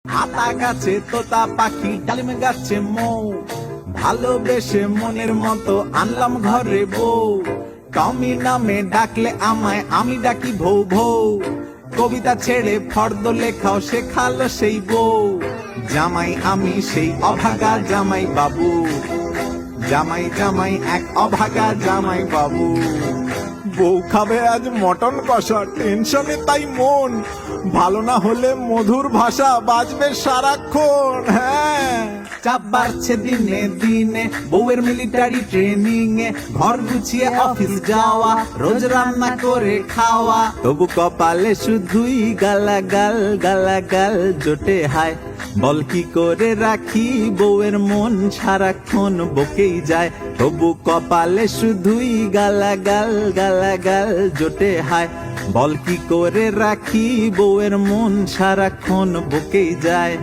আতা গাছে তোতা পাখি, ডালিম গাছে মৌ, ভালোবেসে মনের মতো আনলাম ঘরে বউ। টমি নামে ডাকলে আমায় আমি ডাকি ভৌ ভৌ, কবিতা ছেড়ে ফর্দ লেখাও শেখালো সেই বউ। জামাই আমি সেই অভাগা জামাই বাবু, জামাই জামাই এক অভাগা জামাই বাবু। বউ খাবে আজ মটন কষা, টেনশনে তাই মন, ভালো না হলে মধুর ভাষা বাজবে সারাক্ষণ। হ্যাঁ, চাপ বাড়ছে দিনে দিনে, বউয়ের মিলিটারি ট্রেনিং এ, ঘর গুছিয়ে অফিস যাওয়া, রোজ রান্না করে খাওয়া, তবু কপালে শুধুই গালাগাল গালাগাল জোটে। হায় বল কি করে রাখি বউয়ের মন, সারাক্ষণ বকেই যায়, তবু কপালে শুধুই গালাগাল গালাগাল জোটে। হায় বল কি করে রাখি বউয়ের মন, সারাক্ষণ বকেই যায়।